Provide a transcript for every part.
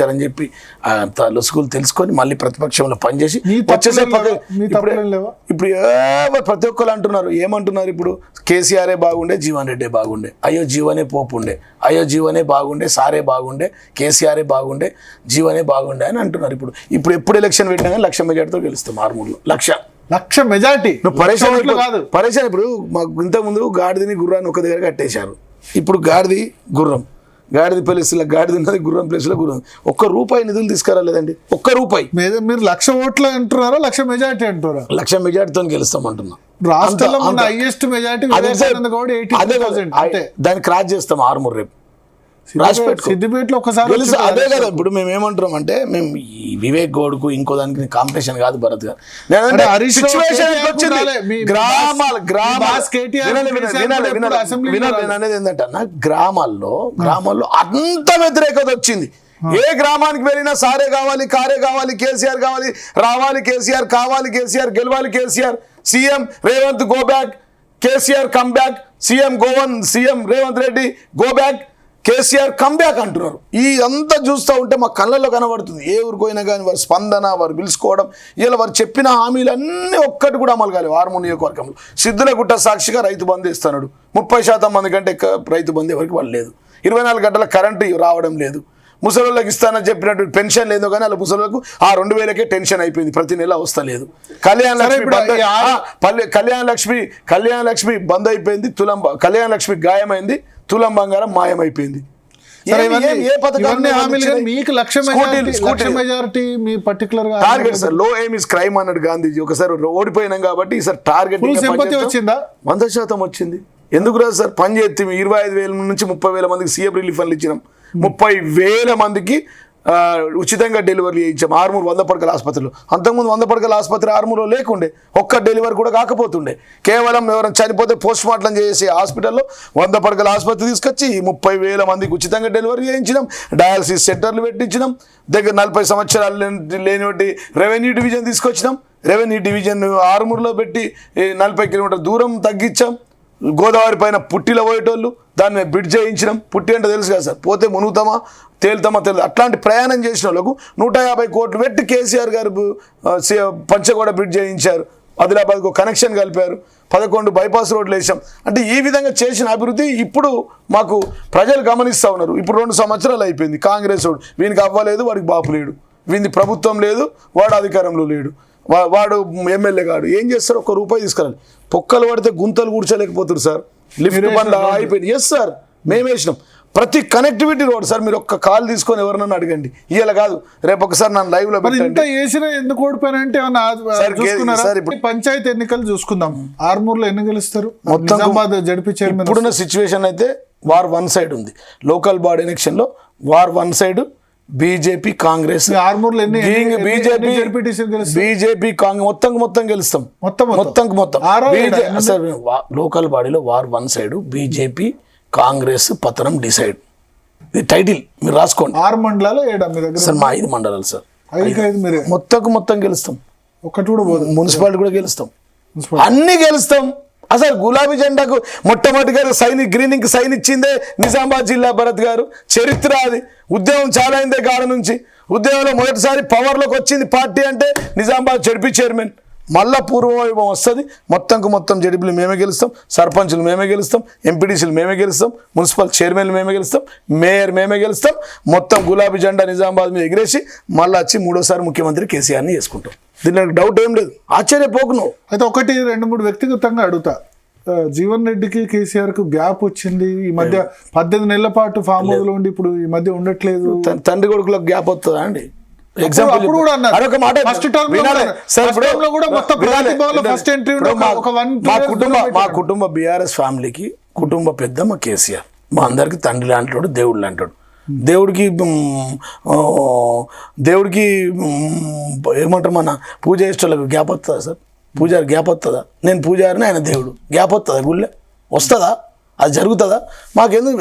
పంపించారని చెప్పి లొసుగులు తెలుసుకొని మళ్ళీ ప్రతిపక్షంలో పనిచేసి ఇప్పుడు ప్రతి ఒక్కరు అంటున్నారు ఏమంటున్నారు ఇప్పుడు కేసీఆరే బాగుండే జీవన్ రెడ్డే బాగుండే అయ్యో జీవనే పోపు ఉండే అయ్యో జీవనే బాగుండే సారే బాగుండే కేసీఆరే బాగుండే జీవనే బాగుండే అని అంటున్నారు. ఇప్పుడు ఎప్పుడు ఎలక్షన్ పెట్టినా కానీ 1,00,000 మెజార్టీతో గెలుస్తాం ఆర్మూర్లో 1,00,000 మెజార్టీ. నువ్వు పరేషాన్ ఇప్పుడు మాకు ఇంతకుముందు గాడిదని గుర్రాన్ని ఒక దగ్గర కట్టేశారు. ఇప్పుడు గాడిది ప్లేస్లో గాడిది ఉన్నది, గుర్రం ప్లేస్లో గుర్రం. ₹1 నిధులు తీసుకురాలేదండి. ₹1 మీరు 1,00,000 ఓట్లు అంటున్నారా 1,00,000 మెజార్టీ అంటున్నారా? 1,00,000 మెజార్టీతో గెలుస్తాం అంటున్నా. రాష్ట్రంలో హైయెస్ట్ మెజార్టీ దాన్ని క్రాస్ చేస్తాం ఆర్మూర్ రేపు సిద్దిపేటలో ఒకసారి అదే కదా. ఇప్పుడు మేము ఏమంటున్నాం అంటే మేము ఈ వివేక్ గౌడ్కు ఇంకో దానికి కాంపిటీషన్ కాదు భరత్ గారు. అనేది ఏంటంటే గ్రామాల్లో అంత వ్యతిరేకత వచ్చింది. ఏ గ్రామానికి వెళ్ళినా సారే కావాలి, కారే కావాలి, కేసీఆర్ కావాలి, రావాలి కేసీఆర్, కావాలి కేసీఆర్, గెలవాలి KCR, CM Revanth go back, KCR come back, CM Revanth Reddy go back, KCR comeback అంటున్నారు. ఈ అంతా చూస్తూ ఉంటే మా కళ్ళల్లో కనబడుతుంది. ఏ ఊరికి పోయినా కానీ వారి స్పందన, వారు పిలుచుకోవడం, ఇలా వారు చెప్పిన హామీలన్నీ ఒక్కటి కూడా అమలు కాలేదు. ఆర్మూర్ నియోజకవర్గంలో సిద్ధులగుట్ట సాక్షిగా రైతు బంధు ఇస్తున్నాడు. 30% మంది కంటే రైతు బంధు ఎవరికి వాళ్ళు లేదు. 24 గంటల కరెంటు రావడం లేదు. ముసలోళ్ళకి ఇస్తానని చెప్పినట్టు పెన్షన్ లేదో కానీ అలా ముసలోళ్ళకు ఆ 2,000కే టెన్షన్ అయిపోయింది. ప్రతి నెల వస్తలేదు. కళ్యాణ లక్ష్మి బంద్ అయిపోయింది. కళ్యాణ లక్ష్మి గాయమైంది. తులం బంగారం మాయమైపోయింది. టార్గెట్ సార్ లో ఎయిమ్ ఇస్ క్రైమ్ అన్నాడు గాంధీజీ. ఒకసారి ఓడిపోయినాం కాబట్టి ఈసారి టార్గెట్ 100% వచ్చింది. ఎందుకు రాదు సార్? పని చేస్తే 25,000 నుంచి 30,000 మందికి సీఎం రిలీఫ్ ఫండ్లు ఇచ్చినాం. 30,000 మందికి ఉచితంగా డెలివరీ చేయించాం ఆర్మూర్ 100 పడకల ఆసుపత్రిలో. అంతకుముందు 100 పడకల ఆసుపత్రి ఆర్మూర్లో లేకుండే, ఒక్క డెలివరీ కూడా కాకపోతుండే. కేవలం ఎవరైనా చనిపోతే పోస్ట్ మార్టం చేసే హాస్పిటల్లో 100 పడకల ఆసుపత్రి తీసుకొచ్చి 30,000 మందికి ఉచితంగా డెలివరీ చేయించినాం. డయాలసిస్ సెంటర్లు పెట్టించినాం. దగ్గర 40 సంవత్సరాలు లేనివంటి రెవెన్యూ డివిజన్ తీసుకొచ్చినాం. రెవెన్యూ డివిజన్ ఆర్మూర్లో పెట్టి 40 కిలోమీటర్ల దూరం తగ్గించాం. గోదావరి పైన పుట్టిలో పోయేటోళ్ళు దాన్ని మేము బ్రిడ్జ్ చేయించినాం. పుట్టి అంటే తెలుసు కదా సార్, పోతే మునుగుతామా తేలుతామా తెలియదు. అట్లాంటి ప్రయాణం చేసిన వాళ్ళకు 150 కోట్లు పెట్టి కేసీఆర్ గారు పంచగూడ బ్రిడ్జ్ చేయించారు. ఆదిలాబాద్కు కనెక్షన్ కలిపారు. 11 బైపాస్ రోడ్లు వేసాం. అంటే ఈ విధంగా చేసిన అభివృద్ధి ఇప్పుడు మాకు ప్రజలు గమనిస్తూ ఉన్నారు. ఇప్పుడు 2 సంవత్సరాలు అయిపోయింది. కాంగ్రెస్ వాడు వీనికి అవ్వలేదు, వాడికి బాపు లేడు, వీని ప్రభుత్వం లేదు, వాడు అధికారంలో లేడు, వాడు ఎమ్మెల్యే కాడు. ఏం చేస్తారు? ₹1 తీసుకురాలి. పొక్కలు పడితే గుంతలు కూర్చోలేకపోతున్నారు సార్. లిఫ్ట్ బండ్లు అయిపోయింది. ఎస్ సార్, మేము వేసినాం. ప్రతి కనెక్టివిటీ రోడ్ సార్. మీరు ఒక్క కాల్ తీసుకొని ఎవరినన్నా అడగండి. ఇవాళ కాదు రేపు ఒకసారి నన్ను లైవ్ లో ఎందుకు ఓడిపోయినంటే పంచాయతీ ఎన్నికలు చూసుకుందాం. ఆర్మూర్లో ఎన్ని గెలుస్తారు? మొత్తం జడ్పీ చైర్మన్. ఇప్పుడున్న సిచ్యువేషన్ అయితే వార్ 1 సైడ్ ఉంది. లోకల్ బాడీ ఎలక్షన్ లో war 1 side BJP Congress. BJP Congress మొత్తం గెలుస్తాం. మొత్తం లోకల్ బాడీలో వార్ 1 సైడ్, బీజేపీ కాంగ్రెస్ పతనం డిసైడ్. ఇది టైటిల్ మీరు రాసుకోండి. 6 మండలాలు 7 సార్, మా 5 మండలాలు సార్. మొత్తం గెలుస్తాం. ఒకటి కూడా పోదు. మున్సిపాలిటీ కూడా గెలుస్తాం. అన్ని గెలుస్తాం. అసలు గులాబీ జెండాకు మొట్టమొదటిగా గ్రీనింగ్ సైన్ ఇచ్చిందే నిజామాబాద్ జిల్లా భరత్ గారు. చరిత్ర అది. ఉద్యమం చాలా అయిందే గాడ నుంచి. ఉద్యమంలో మొదటిసారి పవర్లోకి వచ్చింది పార్టీ అంటే నిజామాబాద్ జడ్పీ చైర్మన్. మళ్ళా పూర్వవైభవం వస్తుంది. మొత్తం జడ్పీలు మేమే గెలుస్తాం, సర్పంచులు మేమే గెలుస్తాం, ఎంపీడీసీలు మేమే గెలుస్తాం, మున్సిపల్ చైర్మన్లు మేమే గెలుస్తాం, మేయర్ మేమే గెలుస్తాం. మొత్తం గులాబీ జెండా నిజామాబాద్ మీద ఎగిరేసి మళ్ళీ వచ్చి 3వ ముఖ్యమంత్రి కేసీఆర్ని చేసుకుంటాం. దీనికి నాకు డౌట్ ఏం లేదు. ఆశ్చర్యపోకు నువ్వు. అయితే 1, 2, 3 వ్యక్తిగతంగా అడుగుతా. జీవన్ రెడ్డికి కేసీఆర్ కు గ్యాప్ వచ్చింది. ఈ మధ్య 18 నెలల పాటు ఫామ్ హౌస్ లో ఉండి ఇప్పుడు ఈ మధ్య ఉండట్లేదు. తండ్రి కొడుకులకు గ్యాప్ వస్తుందా అండి? మా కుటుంబ బీఆర్ఎస్ ఫ్యామిలీకి కుటుంబ పెద్ద మా కేసీఆర్. మా అందరికి తండ్రి లాంటి దేవుడు లాంటాడు. దేవుడికి ఏమంటారు, మన పూజ చేసేటోళ్ళకి గ్యాప్ వస్తుందా సార్? పూజారి గ్యాప్ వస్తుందా? నేను పూజారిని, ఆయన దేవుడు. గ్యాప్ వస్తుందా? గుళ్ళే వస్తుందా? అది జరుగుతుందా? మాకెందుకు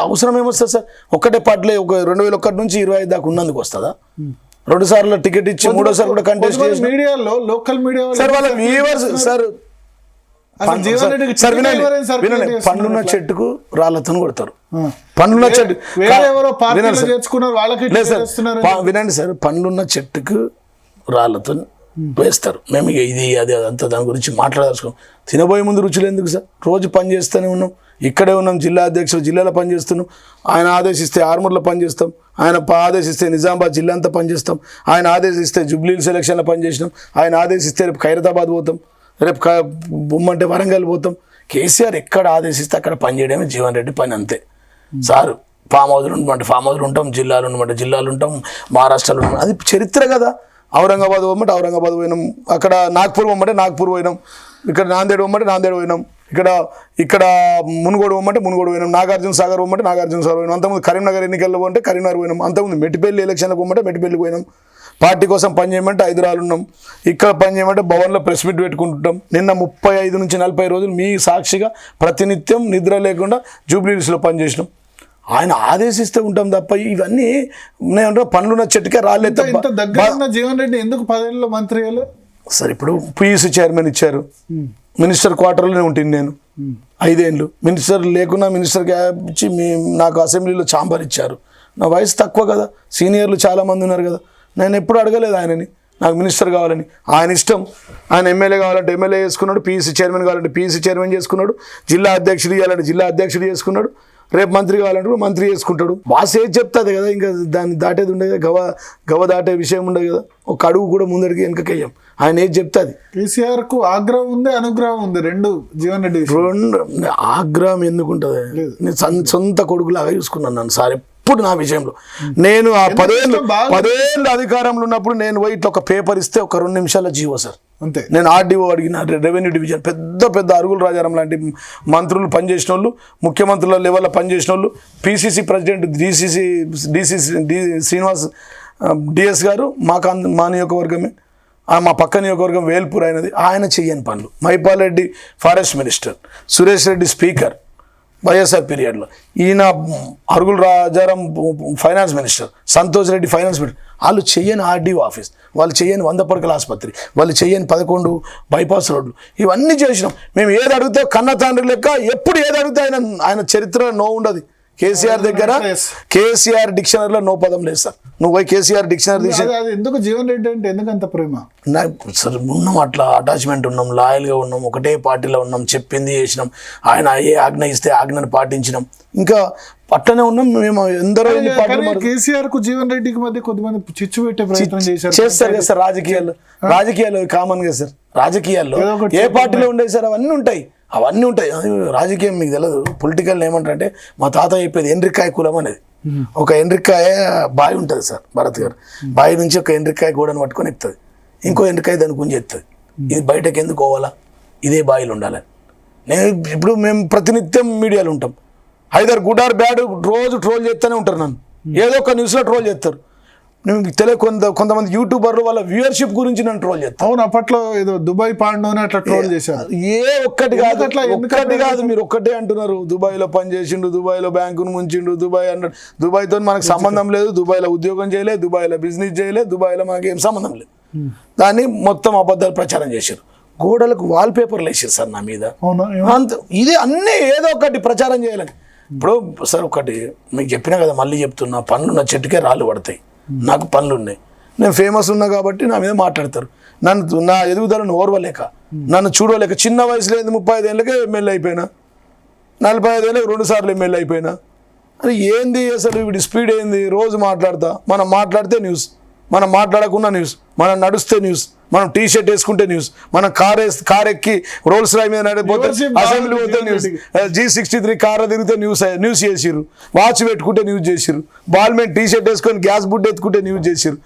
అవసరం ఏమొస్తుంది సార్? ఒక్కటే పాటలే 2001 నుంచి 25 దాకా ఉన్నందుకు వస్తుందా? 2 సార్లు టికెట్ ఇచ్చి 3వ సారి కూడా కంటెస్ట్ చేసి మీడియాలో లోకల్ మీడియా సార్ వాళ్ళ వ్యూవర్స్ సార్ అసలు జీవన్ రెడ్డికి సార్ టికెట్ వినండి, ఎవరైనా సర్క్యులేట్ వినండి. చేస్తున్నారు పండ్లున్న అట్లా? చెట్టుకు రాళ్ళతో కొడతారు. పండ్లున్న చెట్టు వేరే ఎవరో పార్టీలో వినండి సార్. చేర్చుకున్నారు వాళ్ళకి లేదు టికెట్ సార్, ఇస్తున్నారు. వినండి సార్, పండ్లున్న చెట్టుకు రాళ్ళతో వేస్తారు. మేము ఇక ఇది అది అదంతా దాని గురించి మాట్లాడదలుచుకోం. తినబోయే ముందు రుచులు ఎందుకు సార్? రోజు పని చేస్తూనే ఉన్నాం, ఇక్కడే ఉన్నాం, జిల్లా అధ్యక్షులు జిల్లాలో పనిచేస్తున్నాం. ఆయన ఆదేశిస్తే ఆర్మూర్లో పనిచేస్తాం, ఆయన ఆదేశిస్తే నిజామాబాద్ జిల్లా అంతా పనిచేస్తాం, ఆయన ఆదేశిస్తే జూబ్లీ సెలక్షన్లో పనిచేసినాం, ఆయన ఆదేశిస్తే రేపు ఖైరతాబాద్ పోతాం, రేపు బొమ్మంటే వరంగల్ పోతాం. కేసీఆర్ ఎక్కడ ఆదేశిస్తే అక్కడ పనిచేయడమే జీవన్ రెడ్డి పని, అంతే సార్. ఫామ్ హౌస్లు ఉండమంటే ఫామ్ హౌస్లు ఉంటాం, జిల్లాలు ఉండమంటే జిల్లాలు ఉంటాం, మహారాష్ట్రలో ఉంటాం. అది చరిత్ర కదా. ఔరంగాబాద్ పోమంటే ఔరంగాబాద్ పోయినాం, అక్కడ నాగ్పూర్ పోమంటే నాగ్పూర్ పోయినాం, ఇక్కడ నాందేడ్ పోమంటే నాందేడ్ పోయినాం, ఇక్కడ మునుగోడు పోమంటే మునుగోడు పోయినాం, నాగార్జున సాగర్ పోమంటే నాగార్జున సాగర్ పోయినాం, అంతకుముందు కరీంనగర్ ఎన్నికల్లో పోమంటే కరీంనగర్ పోయినాం, అంతకుముందు మెట్టిపల్లి ఎలక్షన్లకు పోమంటే మెట్టిపల్లి పోయినాం, పార్టీ కోసం పని చేయమంటే హైదరాబాద్ ఉన్నాం, ఇక్కడ పని చేయమంటే భవన్లో ప్రెస్ మీట్ పెట్టుకుంటుంటాం. నిన్న 35 నుంచి 40 రోజులు మీ సాక్షిగా ప్రతినిత్యం నిద్ర లేకుండా జూబ్లీహిల్స్లో పనిచేసినాం. ఆయన ఆదేశిస్తూ ఉంటాం తప్ప ఇవన్నీ నేను పండ్లున్న చెట్టుకే రాలేదు. ఇంత దగ్గర ఉన్న జీవన్ రెడ్డి ఎందుకు 10 ఏళ్ళలో మంత్రి అయ్యారు? సార్ ఇప్పుడు పియూసీ చైర్మన్ ఇచ్చారు, మినిస్టర్ క్వార్టర్లోనే ఉంటుంది నేను 5 ఏళ్ళు. మినిస్టర్ లేకున్నా మినిస్టర్ క్యాబ్ ఇచ్చి నాకు అసెంబ్లీలో ఛాంబర్ ఇచ్చారు. నా వయసు తక్కువ కదా, సీనియర్లు చాలామంది ఉన్నారు కదా. నేను ఎప్పుడు అడగలేదు ఆయనని నాకు మినిస్టర్ కావాలని. ఆయన ఇష్టం, ఆయన ఎమ్మెల్యే కావాలంటే ఎమ్మెల్యే చేసుకున్నాడు, పీసీ చైర్మన్ కావాలంటే పీసీ చైర్మన్ చేసుకున్నాడు, జిల్లా అధ్యక్షుడు ఇవ్వాలంటే జిల్లా అధ్యక్షుడు చేసుకున్నాడు, రేపు మంత్రి కావాలంటే కూడా మంత్రి చేసుకుంటాడు. బాస్ ఏది చెప్తుంది కదా, ఇంకా దాన్ని దాటేది ఉండదు, గవ దాటే విషయం ఉండదు కదా. ఒక అడుగు కూడా ముందడికి వెనకకేయం, ఆయన ఏది చెప్తుంది. కేసీఆర్ కు ఆగ్రహం ఉంది, అనుగ్రహం ఉంది, రెండు జీవన్ రెడ్డి. ఆగ్రహం ఎందుకు ఉంటుంది? నేను సొంత కొడుకులాగా చూసుకున్నాను నన్ను సార్ ఎప్పుడు నా విషయంలో. నేను ఆ 10 ఏళ్ళు అధికారంలో ఉన్నప్పుడు నేను పోయి ఇట్లా ఒక పేపర్ ఇస్తే ఒక 2 నిమిషాల జీవో సార్ అంతే. నేను ఆర్డీఓ అడిగిన, రెవెన్యూ డివిజన్ పెద్ద అరుగుల రాజారాం లాంటి మంత్రులు పనిచేసిన వాళ్ళు, ముఖ్యమంత్రుల లెవెల్లో పనిచేసిన వాళ్ళు, PCC president DCC Srinivas DS గారు మా నియోజకవర్గమే, మా పక్క నియోజకవర్గం వేల్పూర్ అయినది. ఆయన చెయ్యని పనులు. Maipal Reddy forest minister, Suresh Reddy speaker YSR పీరియడ్లో, ఈయన Arugula Rajaram finance minister, Santosh Reddy finance minister. వాళ్ళు చెయ్యని ఆర్డీఓ ఆఫీస్, వాళ్ళు చెయ్యని 100 పడకల ఆసుపత్రి, వాళ్ళు చెయ్యని 11 బైపాస్ రోడ్లు, ఇవన్నీ చేసినాం. మేము ఏది అడిగితే కన్న తండ్రి లెక్క ఎప్పుడు ఏది అడిగితే ఆయన చరిత్ర నో ఉండదు. కేసీఆర్ దగ్గర కేసీఆర్ డిక్షనరీలో నో పదం లేదు సార్. నువ్వు పోయి కేసీఆర్ డిక్షనరీ తీసి ఎందుకు జీవన్ రెడ్డి అంటే ఎందుకు అంత ప్రేమ? సార్ ఉన్నాం, అట్లా అటాచ్మెంట్ ఉన్నాం, లాయల్గా ఉన్నాం, ఒకటే పార్టీలో ఉన్నాం, చెప్పింది చేసినాం. ఆయన ఏ ఆజ్ఞ ఇస్తే ఆజ్ఞను పాటించినాం, ఇంకా అట్లనే ఉన్నాం మేము. ఎందరో కేసీఆర్ కు జీవన్ రెడ్డికి మధ్య కొద్దిమంది చిచ్చు పెట్టే ప్రయత్నం చేస్తారు కదా సార్. రాజకీయాలు కామన్ గా సార్. రాజకీయాల్లో ఏ పార్టీలో ఉండేది సార్, అవన్నీ ఉంటాయి. రాజకీయం మీకు తెలియదు. పొలిటికల్ ఏమంటారంటే మా తాత చెప్పేది ఎండ్రికాయ కులం అనేది. ఒక ఎండ్రికాయ బావి ఉంటుంది సార్ భరత్ గారు, బావి నుంచి ఒక ఎండ్రికాయ గోడను పట్టుకొని ఎక్కుతుంది, ఇంకో ఎండ్రికాయ దాన్ని గుంజి ఎత్తుంది. ఇది బయటకు ఎందుకు పోవాలా, ఇదే బావిలో ఉండాలి. ఇప్పుడు మేము ప్రతినిత్యం మీడియాలో ఉంటాం. ఐదర్ గుడ్ ఆర్ బ్యాడ్ రోజు ట్రోల్ చేస్తూనే ఉంటారు నన్ను, ఏదో ఒక న్యూస్లో ట్రోల్ చేస్తారు. నేను తెలియ కొంతమంది యూట్యూబర్లు వాళ్ళ వ్యూవర్షిప్ గురించి నన్ను ట్రోల్ చేస్తారు. అవును, అప్పట్లో ఏదో దుబాయ్ పాండోని అట్లా ట్రోల్ చేశారు. ఒక్కటి కాదు మీరు ఒక్కటే అంటున్నారు. దుబాయ్లో పనిచేసిండు, దుబాయ్లో బ్యాంకును ముంచిండు, దుబాయ్ అన్నాడు. దుబాయ్తో మనకు సంబంధం లేదు, దుబాయ్లో ఉద్యోగం చేయలేదు, దుబాయ్లో బిజినెస్ చేయలేదు, దుబాయ్లో మనకి ఏం సంబంధం లేదు. దాన్ని మొత్తం అబద్ధాలు ప్రచారం చేశారు. గోడలకు వాల్ పేపర్లు వేసారు సార్ నా మీద. అంత ఇది అన్నీ ఏదో ఒకటి ప్రచారం చేయాలని. ఇప్పుడు సార్ ఒకటి మీకు చెప్పినా కదా, మళ్ళీ చెప్తున్నా, పనులున్న చెట్టుకే రాళ్ళు పడతాయి. నాకు పనులు ఉన్నాయి, నేను ఫేమస్ ఉన్నా కాబట్టి నా మీద మాట్లాడతారు. నా ఎదుగుదలను ఓర్వలేక, నన్ను చూడలేక, చిన్న వయసులో 35 ఏళ్ళకే ఎమ్మెల్యే అయిపోయినా, 45 ఏళ్ళకి 2 సార్లు ఎమ్మెల్యే అయిపోయినా. అది ఏంది అసలు వీడి స్పీడ్ ఏంది? రోజు మాట్లాడతా, మనం మాట్లాడితే న్యూస్, మనం మాట్లాడకుండా న్యూస్, మనం నడుస్తే న్యూస్, మనం టీ షర్ట్ వేసుకుంటే న్యూస్, మనం కార్ ఎక్కి రోల్స్ రాయ్ మీద నడిపోతే అసెంబ్లీ పోతే న్యూస్, G63 కార్ తిరిగితే న్యూస్ చేసిర్రు, వాచ్ పెట్టుకుంటే న్యూస్ చేసిర్రు, బాల్మెన్ టీ షర్ట్ వేసుకొని గ్యాస్ బుడ్ ఎత్తుకుంటే న్యూస్ చేసిర్రు.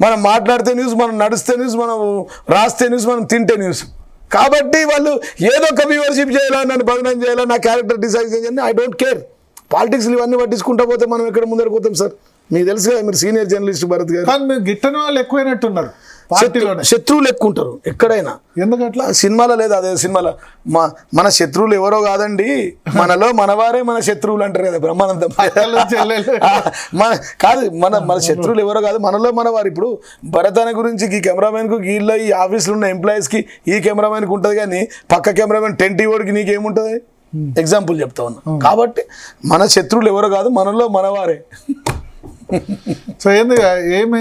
మనం మాట్లాడితే న్యూస్, మనం నడిస్తే న్యూస్, మనం రాస్తే న్యూస్, మనం తింటే న్యూస్. కాబట్టి వాళ్ళు ఏదో ఒక వ్యూవర్షిప్ చేయాలని, నన్ను బదనం చేయాలని, నా క్యారెక్టర్ డిసైడ్ చేయాలని, ఐ డోంట్ కేర్. పాలిటిక్స్లు ఇవన్నీ పట్టించుకుంటా పోతే మనం ఎక్కడ ముందరకు పోతాం సార్. మీకు తెలుసు కదా, మీరు సీనియర్ జర్నలిస్ట్ భరత్ గారు. కానీ మీరు గిట్టని వాళ్ళు ఎక్కువైనట్టున్నారు. పార్టీలోనే శత్రువులు ఎక్కువ ఉంటారు ఎక్కడైనా. ఎందుకట్లా? సినిమాలో లేదా అదే సినిమాలో మన శత్రువులు ఎవరో కాదండి, మనలో మనవారే మన శత్రువులు అంటారు కదా బ్రహ్మానందం. కాదు మన శత్రువులు ఎవరో కాదు, మనలో మనవారు. ఇప్పుడు భరత్ అనే గురించి ఈ కెమెరామెన్కు వీళ్ళ ఈ ఆఫీస్లో ఉన్న ఎంప్లాయీస్కి ఈ కెమెరామెన్కి ఉంటుంది, కానీ పక్క కెమెరామెన్ 10 ఓడికి నీకేముంటుంది? ఎగ్జాంపుల్ చెప్తా ఉన్నా. కాబట్టి మన శత్రువులు ఎవరో కాదు, మనలో మనవారే. సో ఏమి